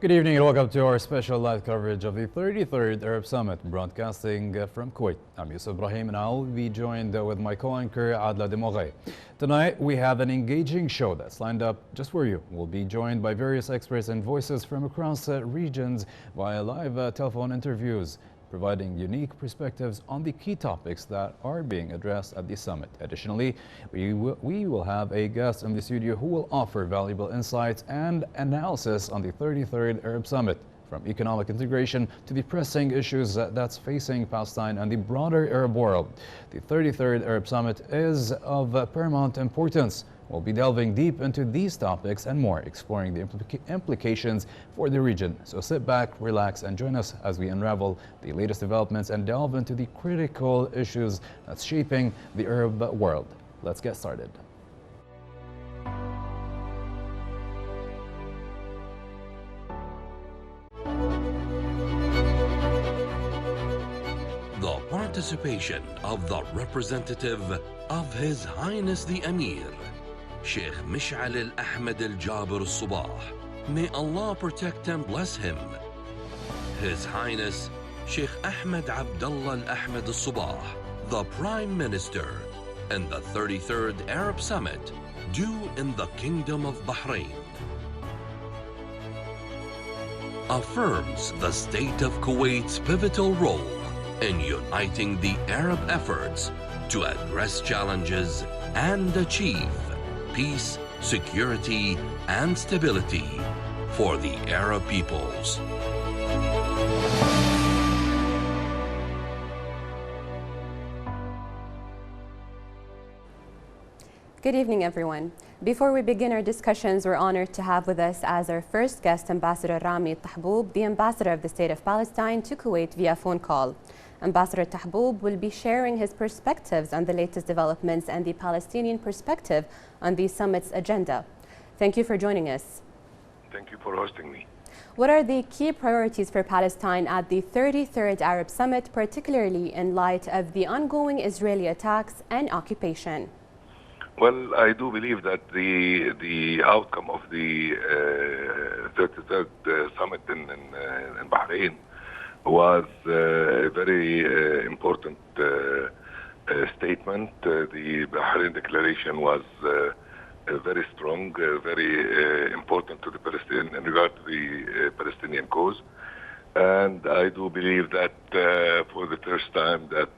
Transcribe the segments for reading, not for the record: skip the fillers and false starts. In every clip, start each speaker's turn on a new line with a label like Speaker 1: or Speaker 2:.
Speaker 1: Good evening and welcome to our special live coverage of the 33rd Arab Summit, broadcasting from Kuwait. I'm Yusuf Ibrahim and I'll be joined with my co-anchor Adla Demoghay. Tonight we have an engaging show that's lined up just for you. We'll be joined by various experts and voices from across regions via live telephone interviews, providing unique perspectives on the key topics that are being addressed at the summit. Additionally, we will have a guest in the studio who will offer valuable insights and analysis on the 33rd Arab Summit, from economic integration to the pressing issues that's facing Palestine and the broader Arab world. The 33rd Arab Summit is of paramount importance. We'll be delving deep into these topics and more, exploring the implications for the region. So sit back, relax, and join us as we unravel the latest developments and delve into the critical issues that's shaping the Arab world. Let's get started.
Speaker 2: The participation of the representative of His Highness the Emir, Sheikh Mish'al Ahmed Al-Jaber Al-Sabah. May Allah protect and bless him. His Highness Sheikh Ahmed Abdullah Al-Ahmed Al-Sabah, the Prime Minister, and the 33rd Arab Summit due in the Kingdom of Bahrain, affirms the state of Kuwait's pivotal role in uniting the Arab efforts to address challenges and achieve peace, security, and stability for the Arab peoples.
Speaker 3: Good evening, everyone. Before we begin our discussions, we're honored to have with us as our first guest Ambassador Rami Tahboub, the Ambassador of the State of Palestine to Kuwait via phone call. Ambassador Tahboub will be sharing his perspectives on the latest developments and the Palestinian perspective on the summit's agenda. Thank you for joining us.
Speaker 4: Thank you for hosting me.
Speaker 3: What are the key priorities for Palestine at the 33rd Arab Summit, particularly in light of the ongoing Israeli attacks and occupation?
Speaker 4: Well, I do believe that the outcome of the 33rd summit in Bahrain was a very important statement. The Bahrain Declaration was very strong, very important to the Palestinian in regard to the Palestinian cause, and I do believe that for the first time that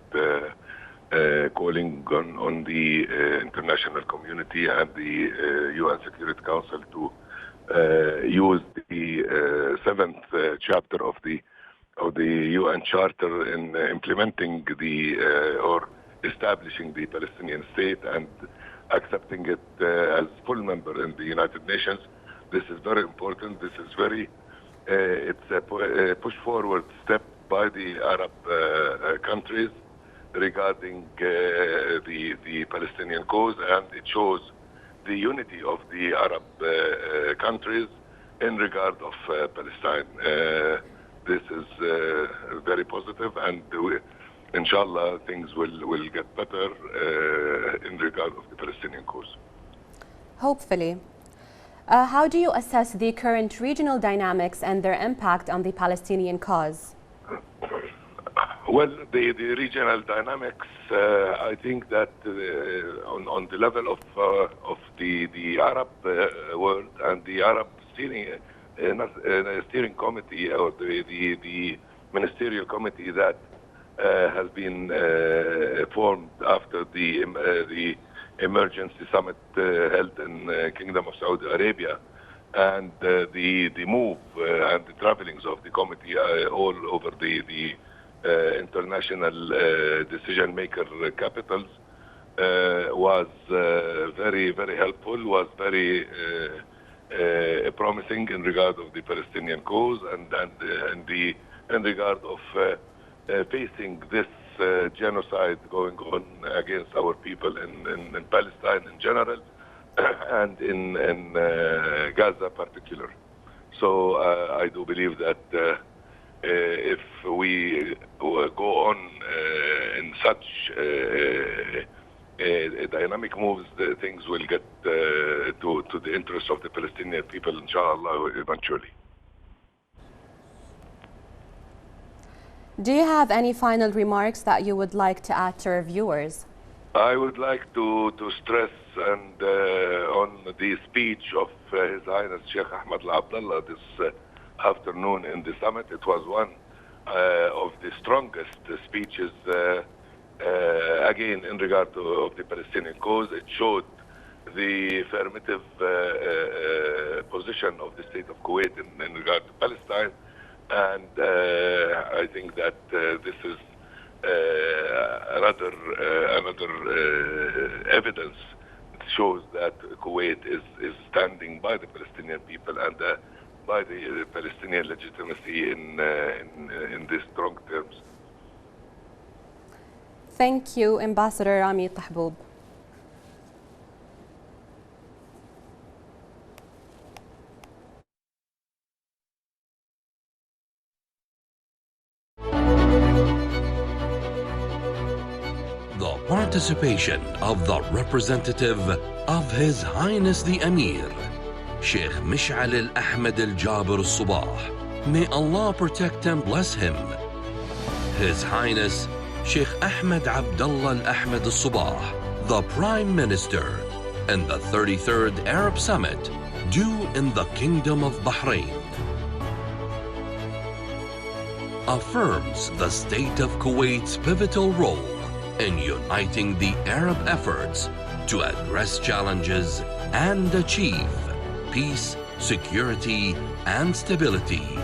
Speaker 4: calling on the international community and the UN Security Council to use the 7th chapter of the UN Charter in implementing or establishing the Palestinian state and accepting it as full member in the United Nations. This is very important. This is it's a push forward step by the Arab countries regarding the Palestinian cause, and it shows the unity of the Arab countries in regard of Palestine. This is very positive, and inshallah things will get better in regard of the Palestinian cause.
Speaker 3: Hopefully. How do you assess the current regional dynamics and their impact on the Palestinian cause?
Speaker 4: Well, the regional dynamics, I think that on the level of the Arab world and the Arab steering committee, or the ministerial committee that has been formed after the emergency summit held in Kingdom of Saudi Arabia, and the move and the travelings of the committee all over the international decision maker capitals was very, very helpful, was very promising in regard of the Palestinian cause and in regard of facing this genocide going on against our people in Palestine in general and in Gaza particular. So I do believe that if we go on in such dynamic moves, things will get to the interest of the Palestinian people, inshallah, eventually.
Speaker 3: Do you have any final remarks that you would like to add to our viewers?
Speaker 4: I would like to stress and on the speech of His Highness Sheikh Ahmed Al Abdullah this afternoon in the summit. It was one of the strongest speeches again in regard to of the Palestinian cause. It showed the affirmative position of the state of Kuwait in regard to Palestine, and I think that this is another evidence that shows that Kuwait is standing by the Palestinian people and by the Palestinian legitimacy in these strong terms.
Speaker 3: Thank you, Ambassador Rami Tahboub.
Speaker 2: The participation of the representative of His Highness the Emir, Sheikh Mish'al Ahmed Al Sabah. May Allah protect and bless him. His Highness Sheikh Ahmed Abdullah Ahmed Sabah, the Prime Minister, in the 33rd Arab Summit due in the Kingdom of Bahrain, affirms the state of Kuwait's pivotal role in uniting the Arab efforts to address challenges and achieve peace, security, and stability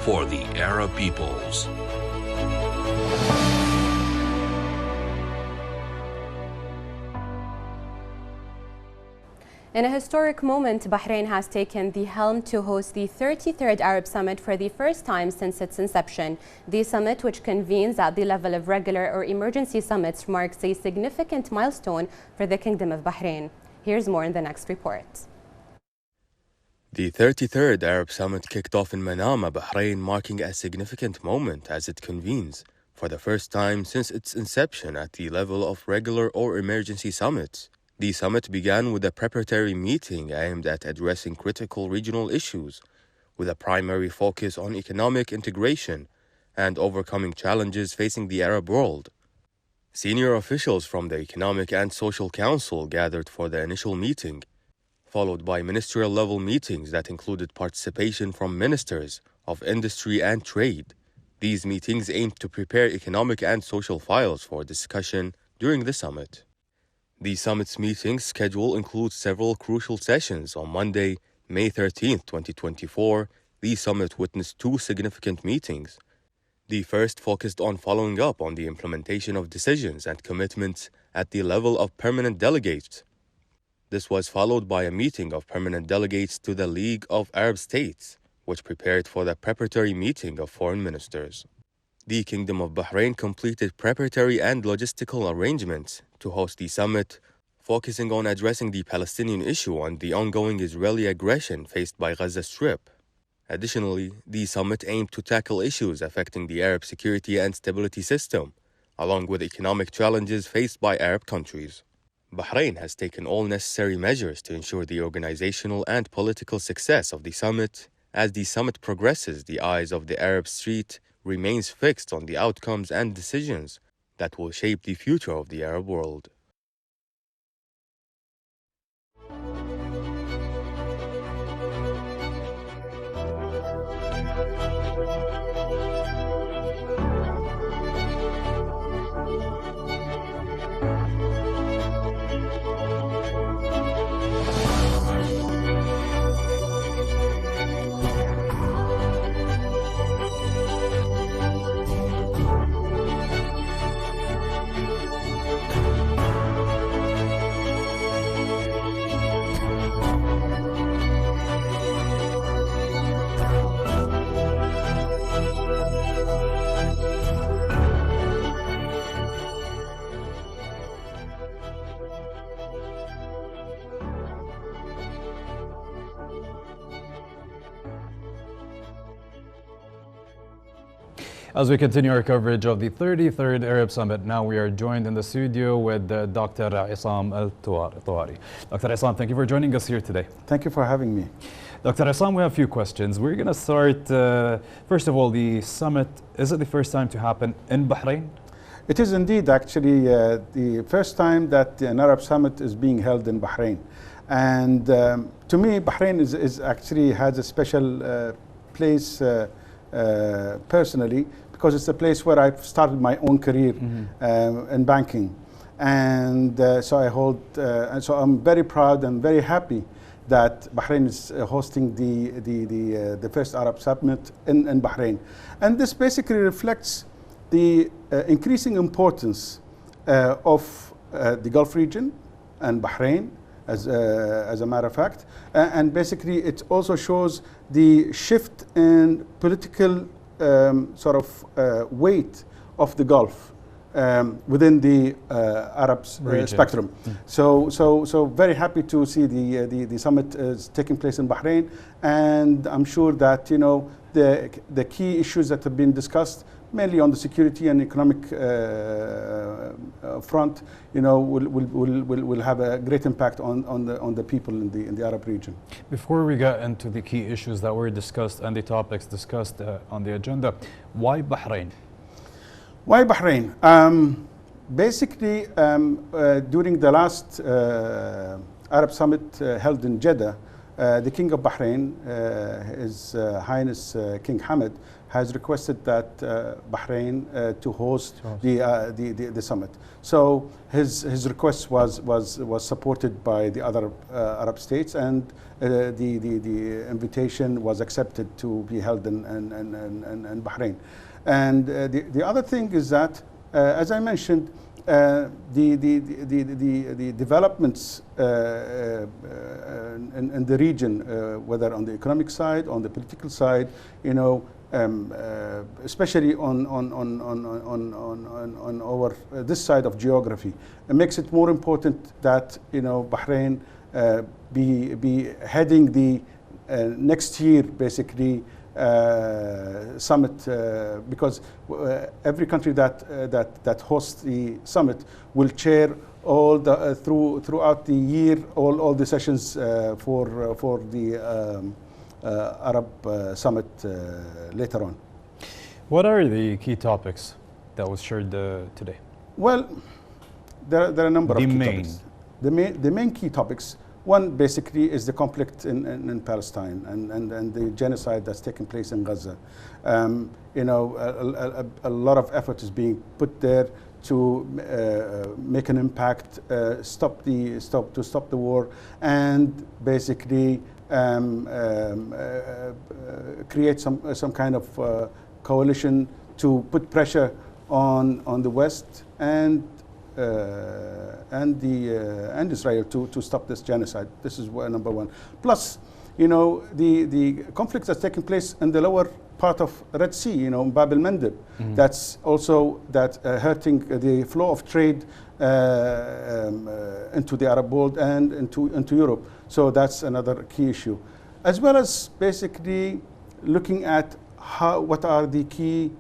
Speaker 2: for the Arab peoples.
Speaker 3: In a historic moment, Bahrain has taken the helm to host the 33rd Arab Summit for the first time since its inception. The summit, which convenes at the level of regular or emergency summits, marks a significant milestone for the Kingdom of Bahrain. Here's more in the next report.
Speaker 5: The 33rd Arab Summit kicked off in Manama, Bahrain, marking a significant moment as it convenes for the first time since its inception at the level of regular or emergency summits. The summit began with a preparatory meeting aimed at addressing critical regional issues, with a primary focus on economic integration and overcoming challenges facing the Arab world. Senior officials from the Economic and Social Council gathered for the initial meeting, followed by ministerial-level meetings that included participation from ministers of industry and trade. These meetings aimed to prepare economic and social files for discussion during the summit. The summit's meeting schedule includes several crucial sessions. On Monday, May 13, 2024, the summit witnessed two significant meetings. The first focused on following up on the implementation of decisions and commitments at the level of permanent delegates. This was followed by a meeting of permanent delegates to the League of Arab States, which prepared for the preparatory meeting of foreign ministers. The Kingdom of Bahrain completed preparatory and logistical arrangements to host the summit, focusing on addressing the Palestinian issue and the ongoing Israeli aggression faced by Gaza Strip. Additionally, the summit aimed to tackle issues affecting the Arab security and stability system, along with economic challenges faced by Arab countries. Bahrain has taken all necessary measures to ensure the organizational and political success of the summit. As the summit progresses, the eyes of the Arab street remains fixed on the outcomes and decisions that will shape the future of the Arab world.
Speaker 1: As we continue our coverage of the 33rd Arab Summit, now we are joined in the studio with Dr. Isam Al-Tawari. Dr. Isam, thank you for joining us here today.
Speaker 6: Thank you for having me.
Speaker 1: Dr. Isam, we have a few questions. We're going to start, first of all, the summit. Is it the first time to happen in Bahrain?
Speaker 6: It is indeed actually the first time that an Arab summit is being held in Bahrain. And to me, Bahrain is actually has a special place personally, because it's a place where I started my own career in banking. And so I'm very proud and very happy that Bahrain is hosting the first Arab summit in Bahrain. And this basically reflects the increasing importance of the Gulf region and Bahrain, as a matter of fact. And basically it also shows the shift in political weight of the Gulf within the Arab spectrum. So very happy to see the summit is taking place in Bahrain, and I'm sure that the key issues that have been discussed, mainly on the security and economic front, will have a great impact on the people in the Arab region. Before we get into the key issues that were discussed and the topics discussed on the agenda, why Bahrain? Why Bahrain? Basically, during the last Arab summit held in Jeddah, the King of Bahrain, His Highness King Hamad, has requested that Bahrain to host the summit. So his request was supported by the other Arab states, and the invitation was accepted to be held in Bahrain. And the other thing is that, as I mentioned, the developments in the region, whether on the economic side, on the political side, especially on our this side of geography, it makes it more important that Bahrain be heading the next year basically summit, because every country that hosts the summit will chair all the throughout the year all the sessions for the Arab summit later on. What are the key topics that was shared today? Well, there are a number of key topics. The main key topics. One basically is the conflict in Palestine and the genocide that's taking place in Gaza. A lot of effort is being put there to make an impact, stop the war, and basically create some kind of coalition to put pressure on the West and Israel to stop this genocide. This is number one. Plus, the conflict that's taking place in the lower part of Red Sea, Bab el-Mandeb, that's also hurting the flow of trade into the Arab world and into Europe. So that's another key issue, as well as basically looking at what are the key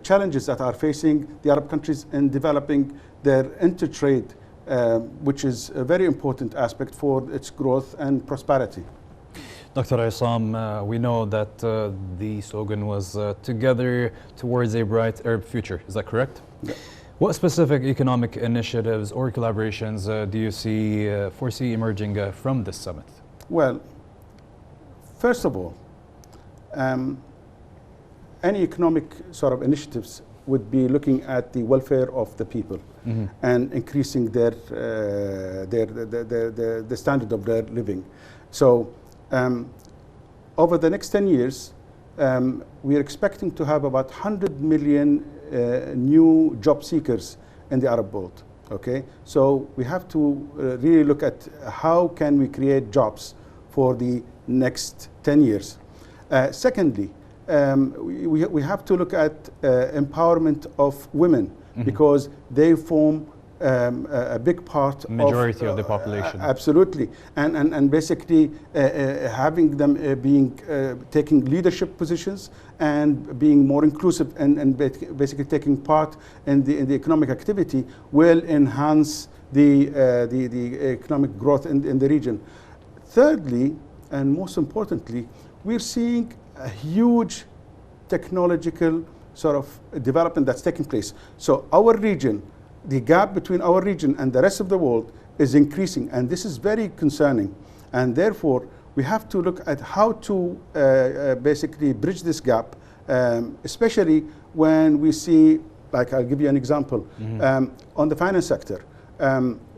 Speaker 6: challenges that are facing the Arab countries in developing their intertrade, which is a very important aspect for its growth and prosperity. Dr. Isam, we know that the slogan was together towards a bright Arab future. Is that correct? Yeah. What specific economic initiatives or collaborations do you foresee emerging from this summit? Well, first of all, any economic sort of initiatives would be looking at the welfare of the people and increasing the standard of their living. So over the next 10 years, we are expecting to have about 100 million new job seekers in the Arab world. Okay, so we have to really look at how can we create jobs for the next 10 years. Secondly, we have to look at empowerment of women, because they form a big part majority of the population. Absolutely, and basically having them taking leadership positions and being more inclusive and basically taking part in the economic activity will enhance the economic growth in the region. Thirdly, and most importantly, we're seeing a huge technological sort of development that's taking place. So our region, the gap between our region and the rest of the world is increasing, and this is very concerning. And therefore, we have to look at how to basically bridge this gap, especially when we see, like I'll give you an example, on the finance sector.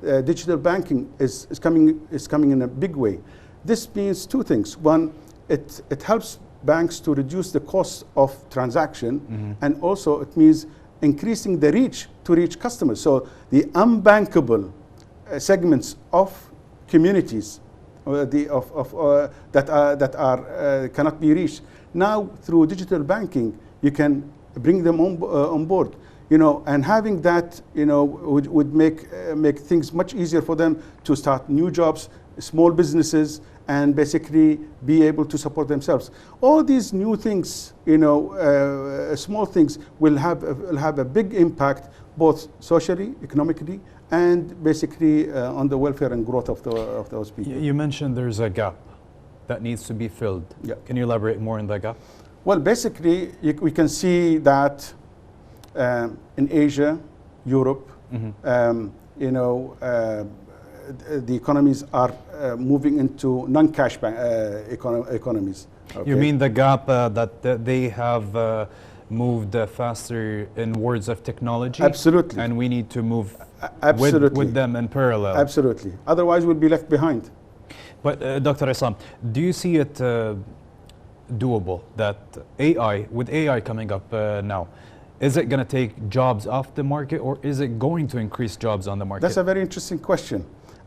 Speaker 6: Digital banking is coming in a big way. This means two things. One, it helps banks to reduce the cost of transaction, and also it means increasing the reach to reach customers. So the unbankable segments of communities that cannot be reached, now through digital banking you can bring them on board. And having that, would make things much easier for them to start new jobs, small businesses, and basically be able to support themselves. All these new things, small things, will have a big impact, both socially, economically, and basically on the welfare and growth of those people.
Speaker 1: You mentioned there's a gap that needs to be filled.
Speaker 6: Yeah.
Speaker 1: Can you elaborate more on that gap?
Speaker 6: Well, basically, we can see that in Asia, Europe, the economies are moving into non-cash economies. Okay?
Speaker 1: You mean the gap that they have moved faster in words of technology?
Speaker 6: Absolutely.
Speaker 1: And we need to move
Speaker 6: Absolutely.
Speaker 1: with them in parallel.
Speaker 6: Absolutely. Otherwise, we'll be left behind.
Speaker 1: But Dr. Islam, do you see it doable that with AI coming up now, is it going to take jobs off the market, or is it going to increase jobs on the market?
Speaker 6: That's a very interesting question.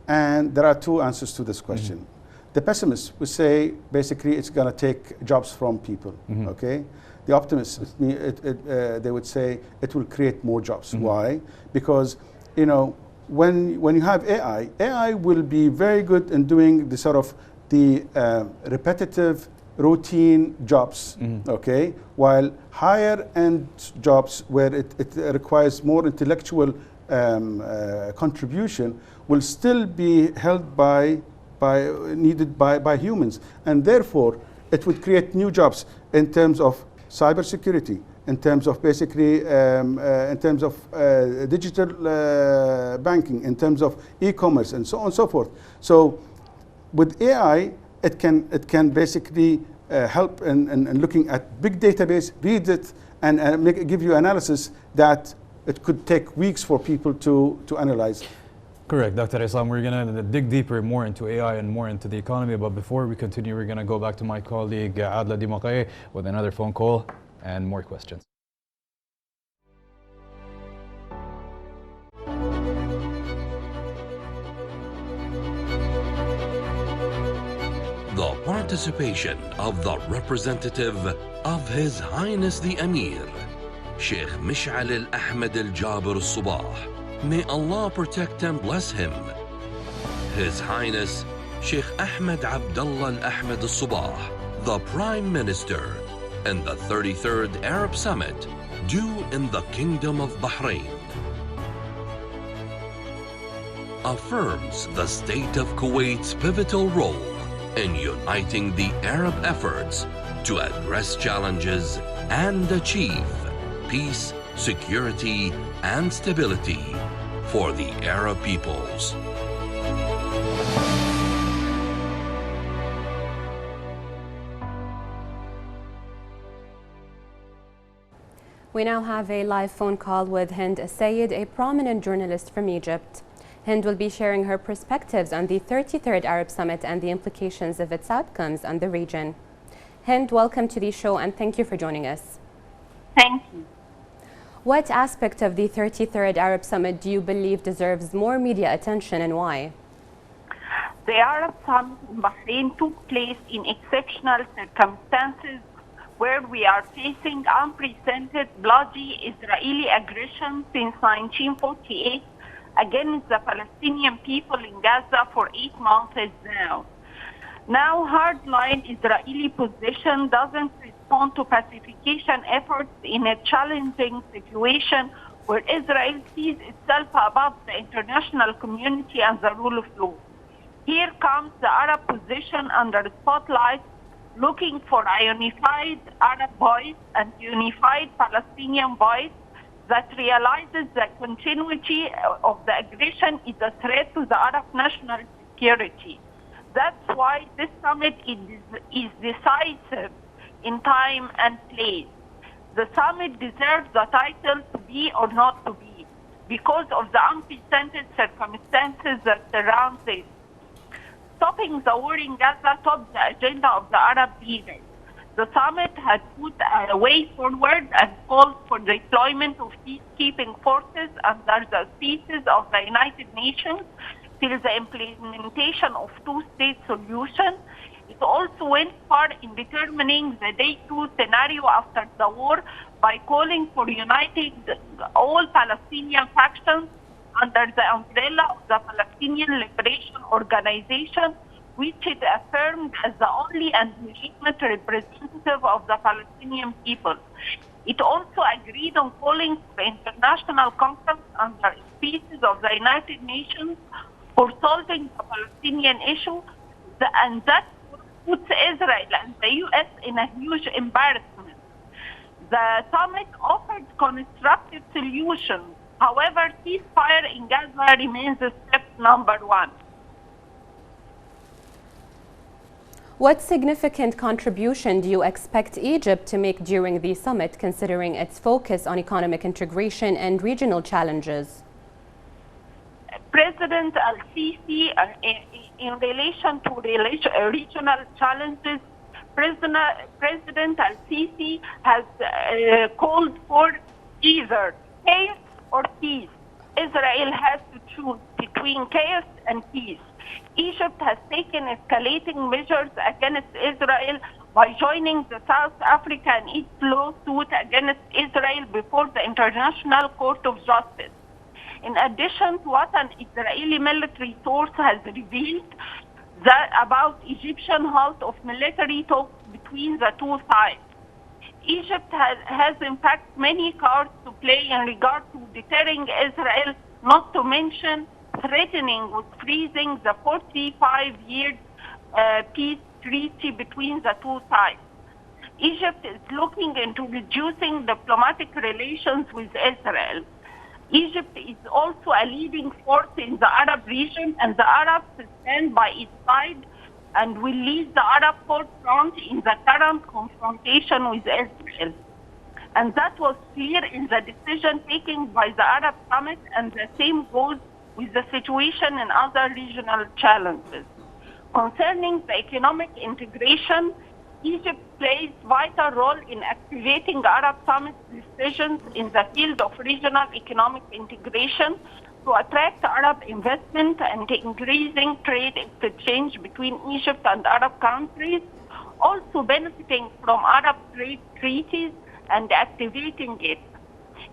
Speaker 6: And there are two answers to this question. The pessimists would say, basically, it's going to take jobs from people, okay? The optimists, they would say it will create more jobs. Why? Because, when you have AI will be very good in doing the sort of the repetitive, routine jobs, okay? While higher end jobs where it requires more intellectual contribution will still be held needed by humans. And therefore, it would create new jobs in terms of cybersecurity, in terms of basically, in terms of digital banking, in terms of e-commerce, and so on and so forth. So with AI, it can basically help in looking at big database, read it, and give you analysis that it could take weeks for people to analyze.
Speaker 1: Correct, Dr. Islam. We're going to dig deeper more into AI and more into the economy. But before we continue, we're going to go back to my colleague Adla Dimaqay with another phone call and more questions.
Speaker 2: The participation of the representative of His Highness the Emir, Sheikh Mish'al al-Ahmed al-Jabir al-Subah. May Allah protect and bless him. His Highness Sheikh Ahmed Abdullah al-Ahmed al-Subah, the Prime Minister, in the 33rd Arab Summit due in the Kingdom of Bahrain, affirms the state of Kuwait's pivotal role in uniting the Arab efforts to address challenges and achieve peace, security, and stability for the Arab peoples.
Speaker 3: We now have a live phone call with Hind Sayed, a prominent journalist from Egypt. Hind will be sharing her perspectives on the 33rd Arab Summit and the implications of its outcomes on the region. Hind, welcome to the show and thank you for joining us.
Speaker 7: Thank you.
Speaker 3: What aspect of the 33rd Arab Summit do you believe deserves more media attention and why?
Speaker 7: The Arab Summit in Bahrain took place in exceptional circumstances where we are facing unprecedented bloody Israeli aggression since 1948 against the Palestinian people in Gaza for 8 months now. Now, hardline Israeli position doesn't respond to pacification efforts in a challenging situation where Israel sees itself above the international community and the rule of law. Here comes the Arab position under the spotlight, looking for a unified Arab voice and unified Palestinian voice that realizes the continuity of the aggression is a threat to the Arab national security. That's why this summit is decisive in time and place. The summit deserves the title to be or not to be because of the unprecedented circumstances that surround it. Stopping the war in Gaza topped the agenda of the Arab leaders. The summit had put a way forward and called for the deployment of peacekeeping forces under the auspices of the United Nations till the implementation of two-state solution. It also went far in determining the day two scenario after the war by calling for uniting all Palestinian factions under the umbrella of the Palestinian Liberation Organization, which it affirmed as the only and legitimate representative of the Palestinian people. It also agreed on calling for international conference under auspices of the United Nations for solving the Palestinian issue, and that puts Israel and the U.S. in a huge embarrassment. The summit offered constructive solutions. However, ceasefire in Gaza remains step number one.
Speaker 3: What significant contribution do you expect Egypt to make during the summit, considering its focus on economic integration and regional challenges?
Speaker 7: President al-Sisi, in relation to regional challenges, President al-Sisi has called for either chaos or peace. Israel has to choose between chaos and peace. Egypt has taken escalating measures against Israel by joining the South Africa and its lawsuit against Israel before the International Court of Justice. In addition to what an Israeli military source has revealed about Egyptian halt of military talks between the two sides. Egypt has in fact many cards to play in regard to deterring Israel, not to mention threatening with freezing the 45-year peace treaty between the two sides. Egypt is looking into reducing diplomatic relations with Israel. Egypt is also a leading force in the Arab region, and the Arabs stand by its side and will lead the Arab forefront in the current confrontation with Israel. And that was clear in the decision taken by the Arab Summit, and the same goes with the situation in other regional challenges. Concerning the economic integration, Egypt plays vital role in activating Arab Summit decisions in the field of regional economic integration to attract Arab investment and increasing trade exchange between Egypt and Arab countries, also benefiting from Arab trade treaties and activating it.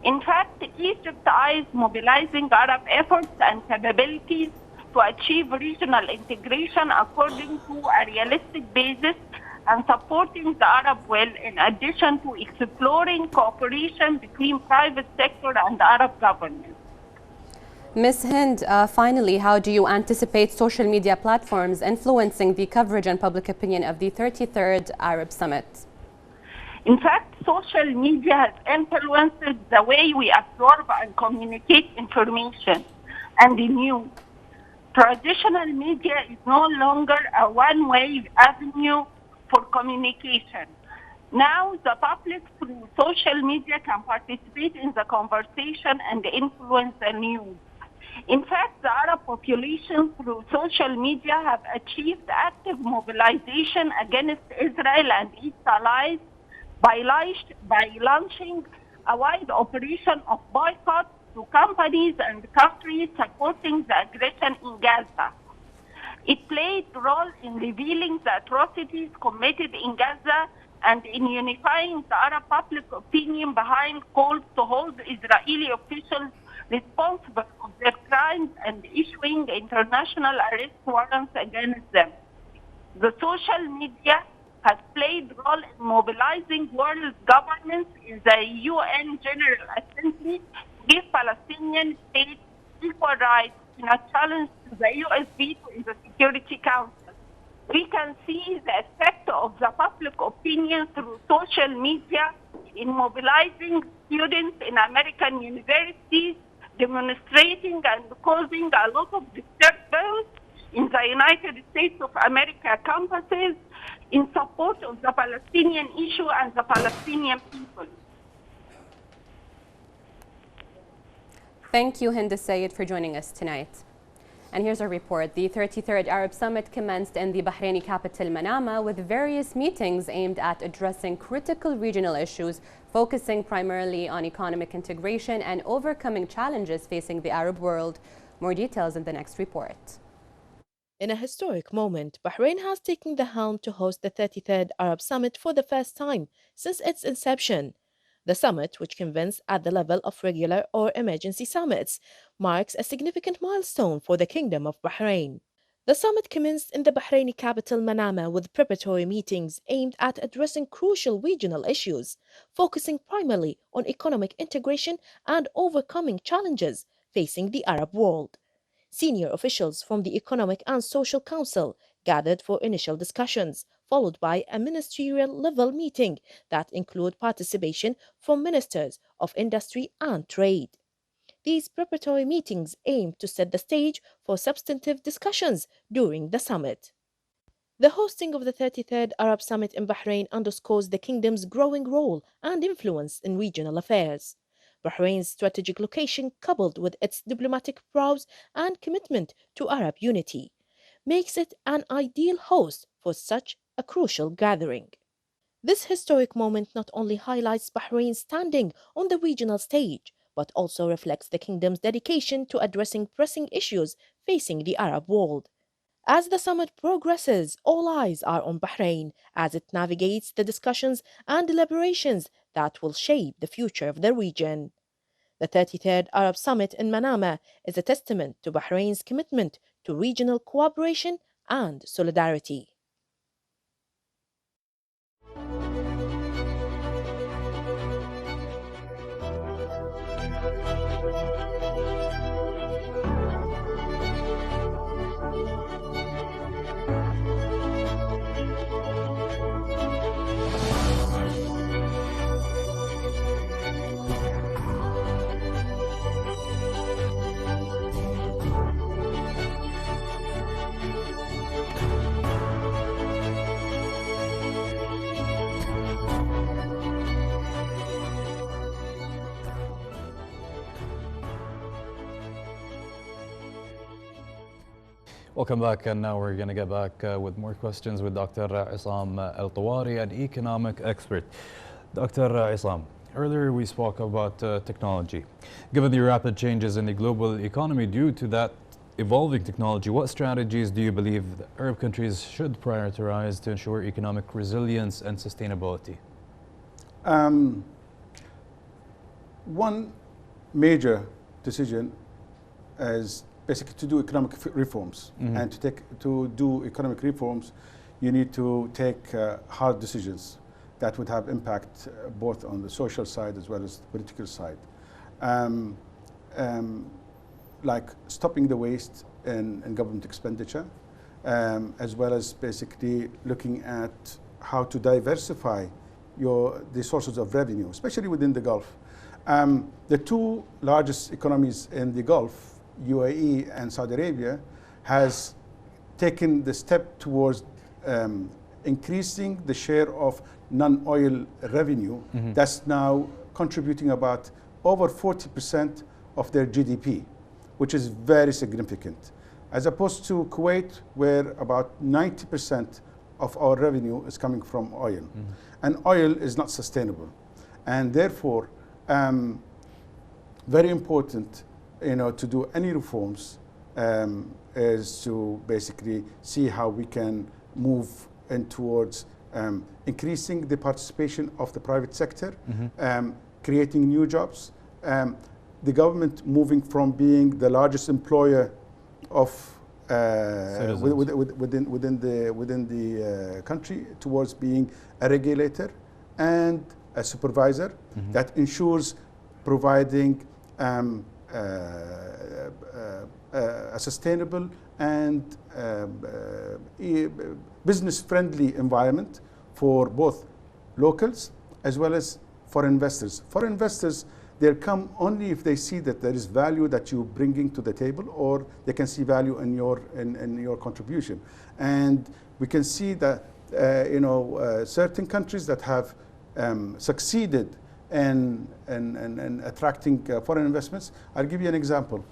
Speaker 7: In fact, Egypt eyes mobilizing Arab efforts and capabilities to achieve regional integration according to a realistic basis and supporting the Arab will, in addition to exploring cooperation between private sector and Arab governments.
Speaker 3: Ms. Hind, finally, how do you anticipate social media platforms influencing the coverage and public opinion of the 33rd Arab Summit?
Speaker 7: In fact, social media has influenced the way we absorb and communicate information and the news. Traditional media is no longer a one-way avenue for communication. Now, the public through social media can participate in the conversation and influence the news. In fact, the Arab population through social media have achieved active mobilization against Israel and its allies by launching a wide operation of boycott to companies and countries supporting the aggression in Gaza. It played a role in revealing the atrocities committed in Gaza and in unifying the Arab public opinion behind calls to hold Israeli officials responsible for their crimes and issuing international arrest warrants against them. The social media has played a role in mobilizing world governments in the UN General Assembly to give Palestinian states equal rights in a challenge to the U.S. veto in the Security Council. We can see the effect of the public opinion through social media in mobilizing students in American universities, demonstrating and causing a lot of disturbance in the United States of America campuses in support of the Palestinian issue and the Palestinian people.
Speaker 3: Thank you, Hind Sayed, for joining us tonight. And here's our report. The 33rd Arab Summit commenced in the Bahraini capital, Manama, with various meetings aimed at addressing critical regional issues, focusing primarily on economic integration and overcoming challenges facing the Arab world. More details in the next report.
Speaker 8: In a historic moment, Bahrain has taken the helm to host the 33rd Arab Summit for the first time since its inception. The summit, which convenes at the level of regular or emergency summits, marks a significant milestone for the Kingdom of Bahrain. The summit commenced in the Bahraini capital Manama with preparatory meetings aimed at addressing crucial regional issues, focusing primarily on economic integration and overcoming challenges facing the Arab world. Senior officials from the Economic and Social Council gathered for initial discussions, followed by a ministerial-level meeting that included participation from ministers of industry and trade. These preparatory meetings aim to set the stage for substantive discussions during the summit. The hosting of the 33rd Arab Summit in Bahrain underscores the kingdom's growing role and influence in regional affairs. Bahrain's strategic location, coupled with its diplomatic prowess and commitment to Arab unity, makes it an ideal host for such a crucial gathering. This historic moment not only highlights Bahrain's standing on the regional stage, but also reflects the kingdom's dedication to addressing pressing issues facing the Arab world. As the summit progresses, all eyes are on Bahrain as it navigates the discussions and deliberations that will shape the future of the region. The 33rd Arab Summit in Manama is a testament to Bahrain's commitment to regional cooperation and solidarity.
Speaker 1: Welcome back, and now we're going to get back with more questions with Dr. Isam Al-Tawari, an economic expert. Dr. Isam, earlier we spoke about technology. Given the rapid changes in the global economy due to that evolving technology, what strategies do you believe the Arab countries should prioritize to ensure economic resilience and sustainability?
Speaker 6: One major decision is basically to do economic reforms. And to do economic reforms, you need to take hard decisions that would have impact both on the social side as well as the political side. Like stopping the waste in government expenditure, as well as basically looking at how to diversify the sources of revenue, especially within the Gulf. The two largest economies in the Gulf, UAE and Saudi Arabia, has taken the step towards increasing the share of non-oil revenue that's now contributing about over 40% of their GDP, which is very significant, as opposed to Kuwait, where about 90% of our revenue is coming from oil. And oil is not sustainable. And therefore, very important, to do any reforms is to basically see how we can move in towards increasing the participation of the private sector, creating new jobs, the government moving from being the largest employer of within the country towards being a regulator and a supervisor that ensures providing a sustainable and business-friendly environment for both locals as well as foreign investors. Foreign investors, they'll come only if they see that there is value that you're bringing to the table, or they can see value in your contribution. And we can see that certain countries that have succeeded in attracting foreign investments. I'll give you an example.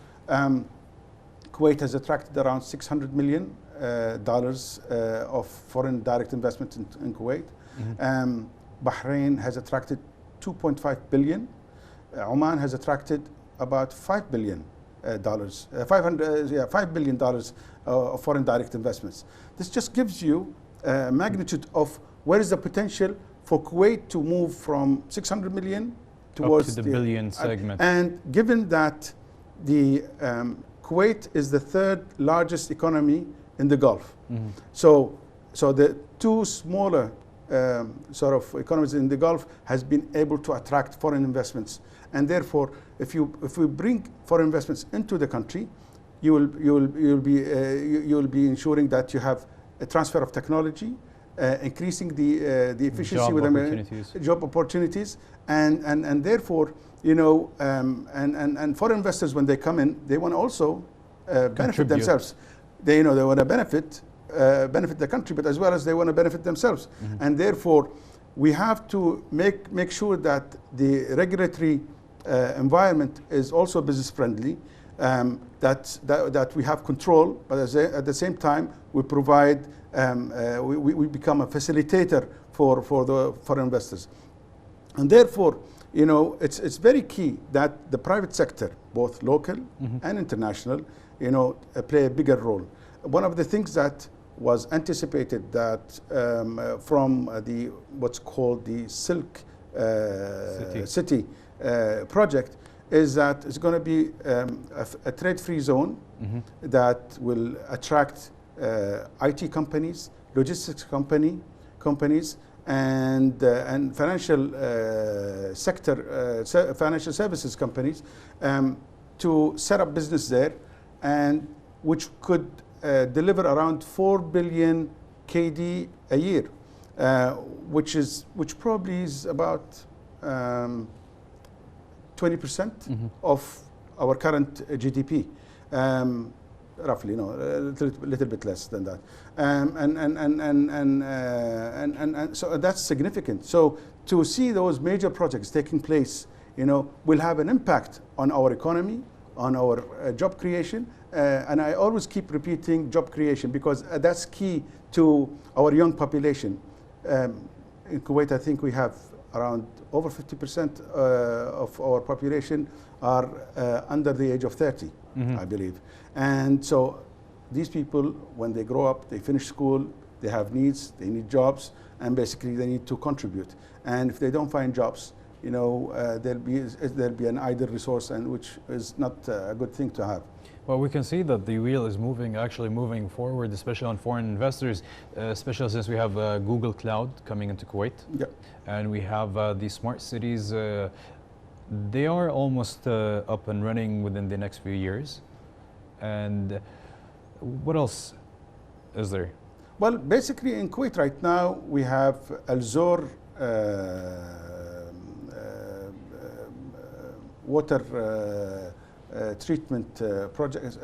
Speaker 6: Kuwait has attracted around $600 million of foreign direct investment in Kuwait. Mm-hmm. Bahrain has attracted 2.5 billion. Oman has attracted about $5 billion, $5 billion of foreign direct investments. This just gives you a magnitude of where is the potential for Kuwait to move from 600 million towards
Speaker 1: up to the billion segment.
Speaker 6: And given that the Kuwait is the third largest economy in the Gulf, mm-hmm. so the two smaller sort of economies in the Gulf has been able to attract foreign investments, and therefore, if we bring foreign investments into the country, you will be ensuring that you have a transfer of technology, increasing the efficiency with job opportunities, and therefore, and foreign investors, when they come in, they want to also benefit themselves. They want to benefit the country, but as well as they want to benefit themselves. Mm-hmm. And therefore, we have to make sure that the regulatory environment is also business friendly, that we have control, but at the same time we provide, we become a facilitator for the foreign investors. And therefore, it's very key that the private sector, both local mm-hmm. and international, play a bigger role. One of the things that was anticipated that from what's called the Silk City project is that it's going to be a trade-free zone mm-hmm. that will attract IT companies, logistics companies, and financial sector, financial services companies to set up business there, and which could deliver around 4 billion KD a year, which probably is about 20% mm-hmm. of our current GDP, roughly, a little bit less than that, and so that's significant. So to see those major projects taking place, will have an impact on our economy, on our job creation. And I always keep repeating job creation because that's key to our young population. In Kuwait, I think we have around over 50% of our population are under the age of 30, mm-hmm. I believe. And so these people, when they grow up, they finish school, they have needs, they need jobs, and basically they need to contribute. And if they don't find jobs, there'll be an idle resource, and which is not a good thing to have.
Speaker 1: Well, we can see that the wheel is actually moving forward, especially on foreign investors, especially since we have Google Cloud coming into Kuwait. Yep. And we have the smart cities. They are almost up and running within the next few years. And what else is there?
Speaker 6: Well, basically in Kuwait right now, we have Al-Zor water treatment project,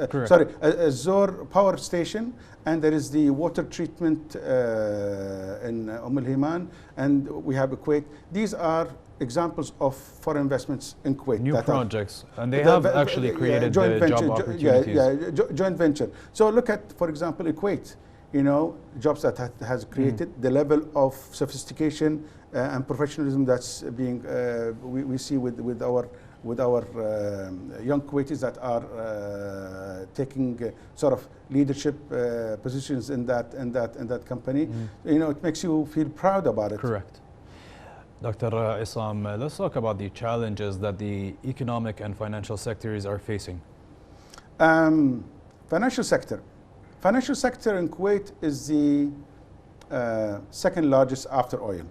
Speaker 6: Al-Zor power station, and there is the water treatment in Al-Himan, and we have Kuwait. These are examples of foreign investments in Kuwait.
Speaker 1: New projects, and they have actually created joint job opportunities.
Speaker 6: Joint venture. So look at, for example, in Kuwait, jobs that has created, the level of sophistication and professionalism that's being, we see with our young Kuwaitis that are taking sort of leadership positions in that company. Mm. It makes you feel proud about it.
Speaker 1: Correct. Dr. Isam, let's talk about the challenges that the economic and financial sectors are facing.
Speaker 6: Financial sector in Kuwait is the second largest after oil,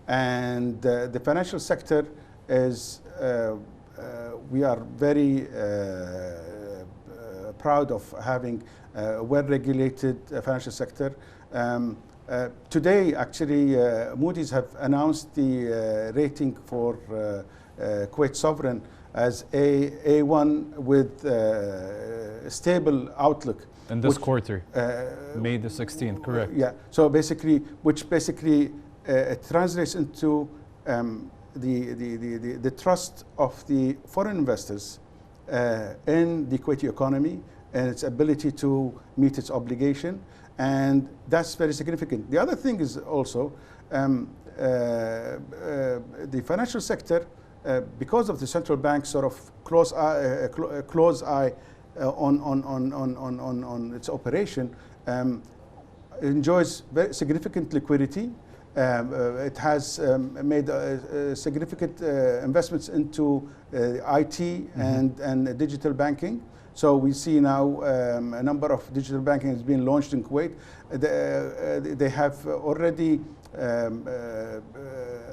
Speaker 6: and the financial sector is we are very proud of having a well-regulated financial sector. Today, actually, Moody's have announced the rating for Kuwait sovereign as A1 with stable outlook.
Speaker 1: In this quarter, May the 16th, correct?
Speaker 6: Yeah. So basically, which basically translates into the trust of the foreign investors in the Kuwaiti economy and its ability to meet its obligation, and that's very significant. The other thing is also the financial sector, because of the central bank's sort of close eye on its operation, enjoys very significant liquidity. It has made significant investments into IT and digital banking. So we see now a number of digital banking has been launched in Kuwait. They have already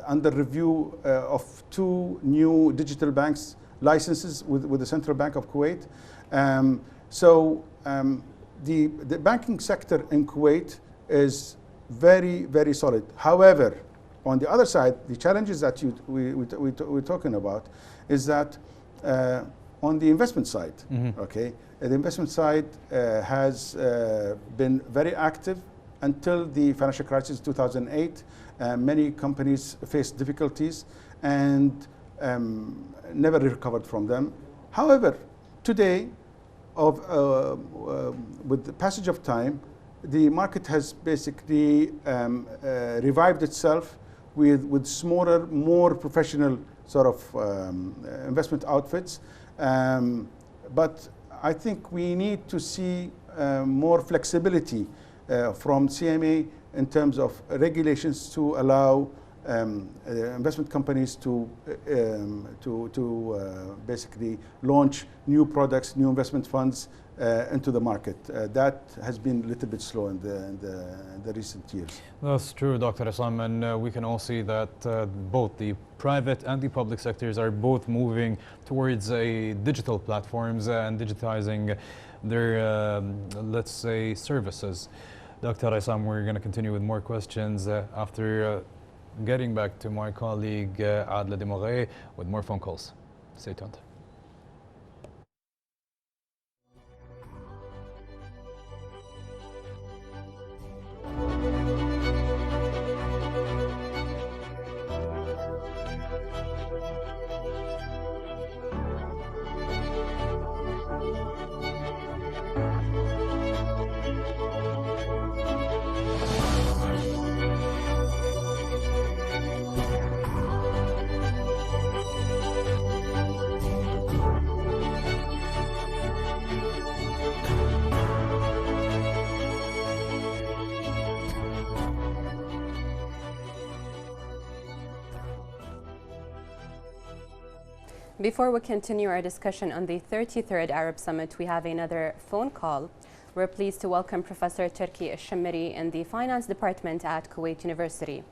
Speaker 6: under review of 2 new digital banks licenses with the Central Bank of Kuwait. The banking sector in Kuwait is very, very solid. However, on the other side, the challenges that we're talking about is that on the investment side, okay, the investment side has been very active until the financial crisis 2008. Many companies faced difficulties and never recovered from them. However, today, with the passage of time, the market has basically revived itself with smaller, more professional sort of investment outfits. But I think we need to see more flexibility from CMA in terms of regulations to allow investment companies to basically launch new products, new investment funds into the market. That has been a little bit slow in the recent years.
Speaker 1: That's true, Dr. Isam, and we can all see that both the private and the public sectors are both moving towards a digital platforms and digitizing their, let's say, services. Dr. Isam, we're going to continue with more questions after getting back to my colleague Adla Demoghay with more phone calls. Stay tuned.
Speaker 3: Before we continue our discussion on the 33rd Arab Summit, we have another phone call. We're pleased to welcome Professor Turki Al-Shammari in the Finance Department at Kuwait University.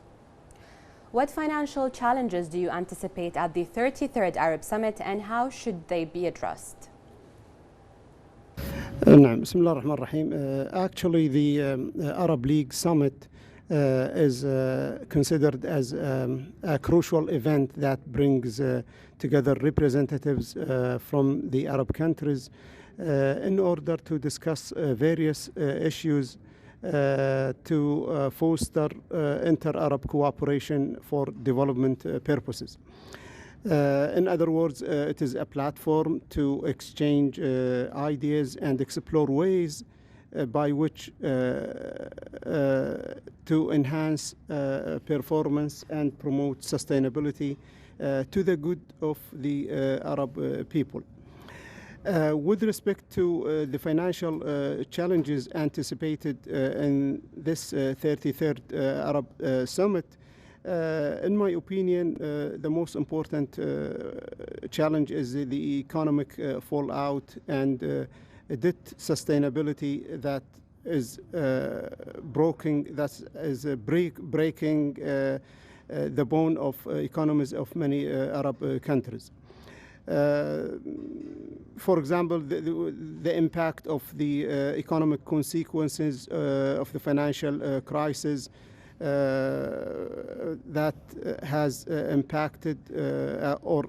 Speaker 3: What financial challenges do you anticipate at the 33rd Arab Summit, and how should they be addressed?
Speaker 9: Actually, the Arab League Summit is considered as a crucial event that brings together representatives from the Arab countries in order to discuss various issues to foster inter-Arab cooperation for development purposes. In other words, it is a platform to exchange ideas and explore ways by which to enhance performance and promote sustainability to the good of the Arab people. With respect to the financial challenges anticipated in this 33rd Arab Summit, in my opinion, the most important challenge is the economic fallout and debt sustainability that is breaking the bone of economies of many Arab countries. For example, the impact of the economic consequences of the financial crisis that has impacted or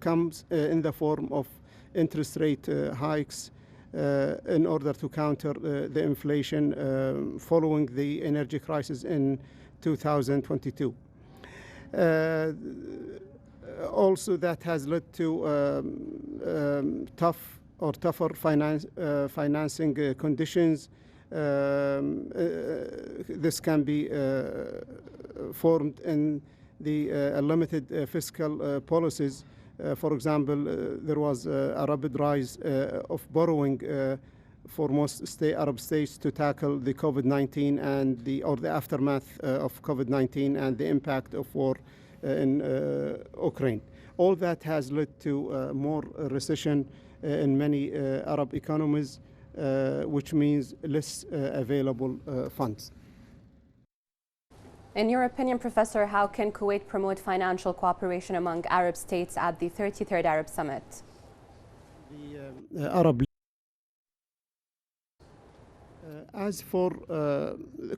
Speaker 9: comes in the form of interest rate hikes in order to counter the inflation following the energy crisis in 2022. Also, that has led to tougher financing conditions. This can be formed in the limited fiscal policies. For example, there was a rapid rise of borrowing for most Arab states to tackle the COVID-19 and the aftermath of COVID-19 and the impact of war in Ukraine. All that has led to more recession in many Arab economies, which means less available funds.
Speaker 3: In your opinion, Professor, how can Kuwait promote financial cooperation among Arab states at the 33rd Arab Summit?
Speaker 9: The Arab As for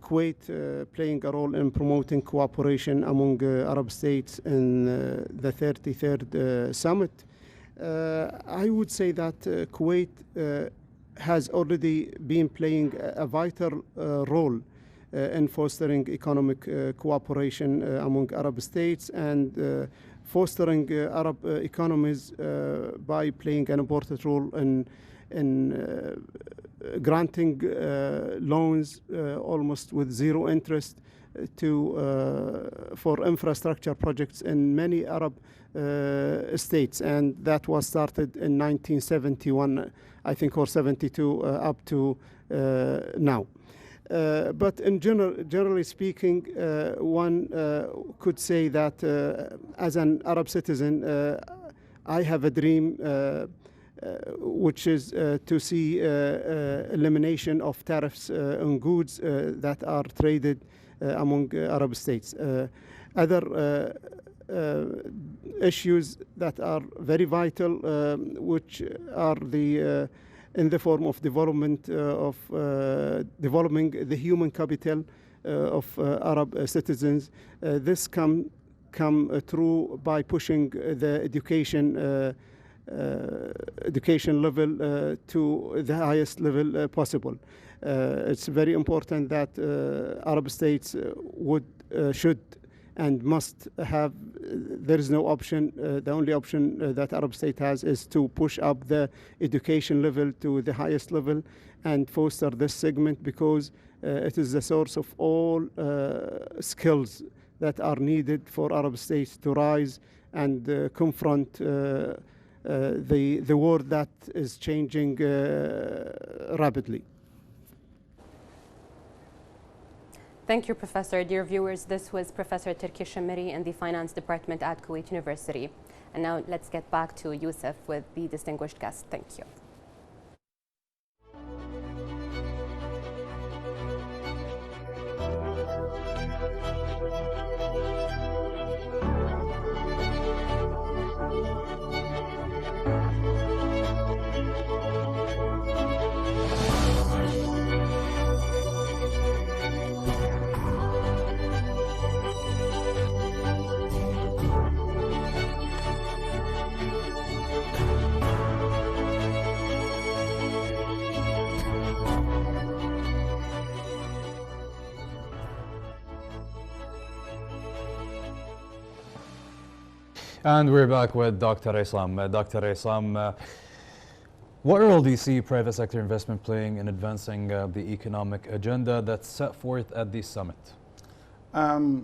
Speaker 9: Kuwait playing a role in promoting cooperation among Arab states in the 33rd summit, I would say that Kuwait has already been playing a vital role in fostering economic cooperation among Arab states and fostering Arab economies by playing an important role in granting loans almost with zero interest for infrastructure projects in many Arab states, and that was started in 1971, I think, or 72 up to now. But in generally speaking, one could say that as an Arab citizen, I have a dream which is to see elimination of tariffs on goods that are traded among Arab states. Other issues that are very vital, which are in the form of development of developing the human capital of Arab citizens. This come through by pushing the education level to the highest level possible. It's very important that Arab states should and must have, there is no option, the only option that Arab state has is to push up the education level to the highest level and foster this segment, because it is the source of all skills that are needed for Arab states to rise and confront the world that is changing rapidly.
Speaker 3: Thank you, Professor. Dear viewers, this was Professor Turki Shamiri in the Finance Department at Kuwait University. And now let's get back to Yusuf with the distinguished guest. Thank you.
Speaker 1: And we're back with Dr. Islam. Dr. Islam, what role do you see private sector investment playing in advancing the economic agenda that's set forth at this summit?
Speaker 6: The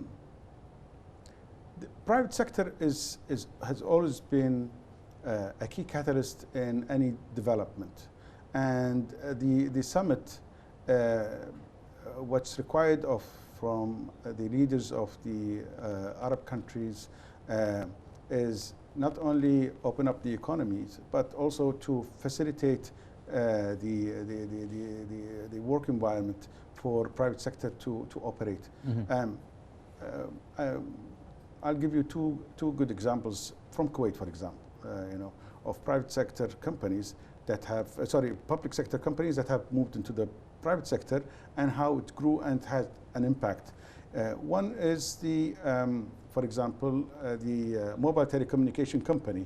Speaker 6: private sector has always been a key catalyst in any development. And the summit, what's required from the leaders of the Arab countries is not only open up the economies, but also to facilitate the work environment for private sector to operate. Mm-hmm. I'll give you two good examples from Kuwait, for example. of private sector companies that have, public sector companies that have moved into the private sector, and how it grew and had an impact. One is the, for example, the mobile telecommunication company,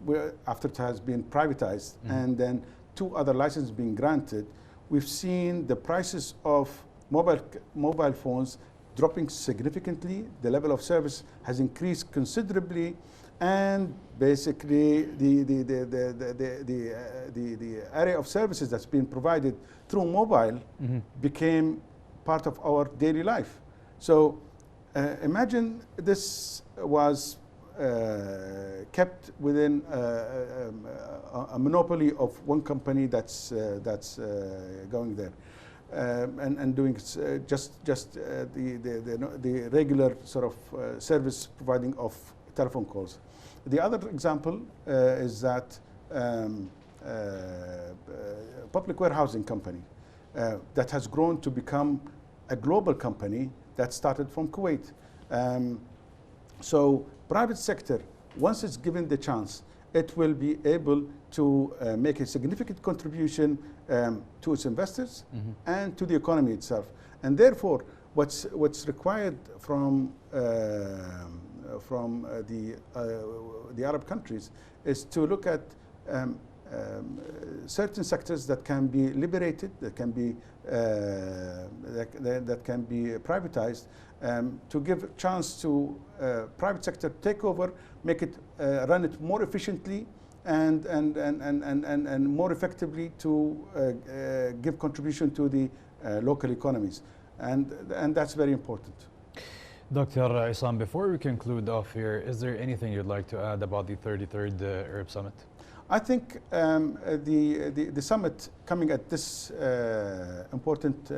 Speaker 6: where after it has been privatized, and then 2 other licenses being granted, we've seen the prices of mobile phones dropping significantly. The level of service has increased considerably, and basically the area of services that's been provided through mobile became part of our daily life. So imagine this was kept within a monopoly of one company that's going there. And doing just the regular sort of service providing of telephone calls. The other example is that public warehousing company that has grown to become a global company that started from Kuwait. So private sector, once it's given the chance, it will be able to make a significant contribution to its investors and to the economy itself. And therefore, what's required from the Arab countries is to look at certain sectors that can be liberated, that can be privatized, to give a chance to private sector take over, make it run it more efficiently and more effectively to give contribution to the local economies, and that's very important.
Speaker 1: Dr. Isam, before we conclude off here, is there anything you'd like to add about the 33rd Arab Summit?
Speaker 6: I think the summit coming at this important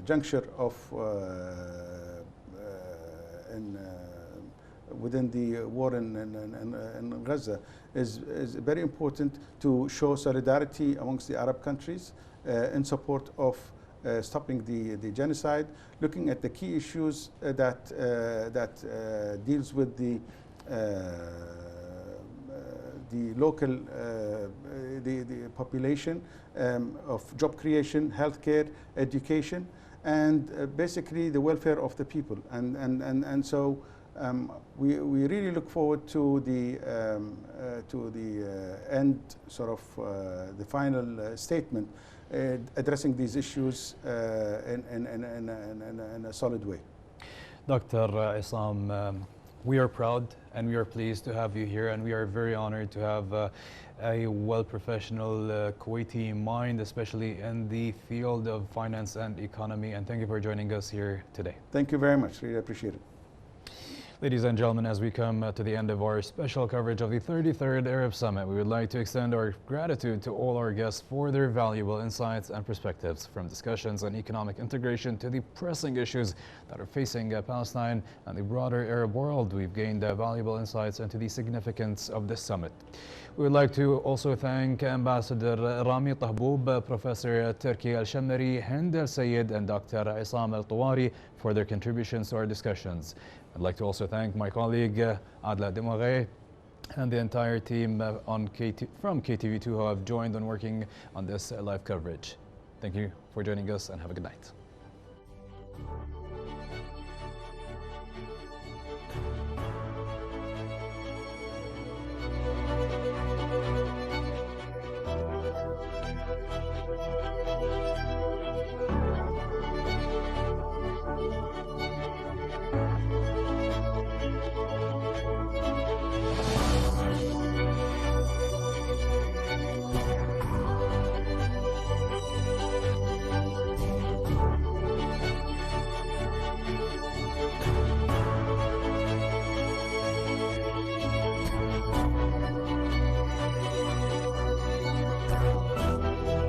Speaker 6: juncture of within the war in Gaza is very important to show solidarity amongst the Arab countries in support of stopping the genocide, looking at the key issues that deals with the local the population, of job creation, healthcare, education, and basically the welfare of the people. And so we really look forward to the end, sort of the final statement addressing these issues in a solid way.
Speaker 1: Dr. Isam, we are proud and we are pleased to have you here, and we are very honored to have a well-professional Kuwaiti mind, especially in the field of finance and economy. And thank you for joining us here today.
Speaker 6: Thank you very much. Really appreciate it.
Speaker 1: Ladies and gentlemen, as we come to the end of our special coverage of the 33rd Arab Summit, we would like to extend our gratitude to all our guests for their valuable insights and perspectives, from discussions on economic integration to the pressing issues that are facing Palestine and the broader Arab world. We've gained valuable insights into the significance of this summit. We would like to also thank Ambassador Rami Tahboub, Professor Turki Al-Shammari, Hind Al-Sayed, and Dr. Isam Al-Tawari for their contributions to our discussions. I'd like to also thank my colleague Adla Demoghe and the entire team from KTV2 who have joined on working on this live coverage. Thank you for joining us, and have a good night.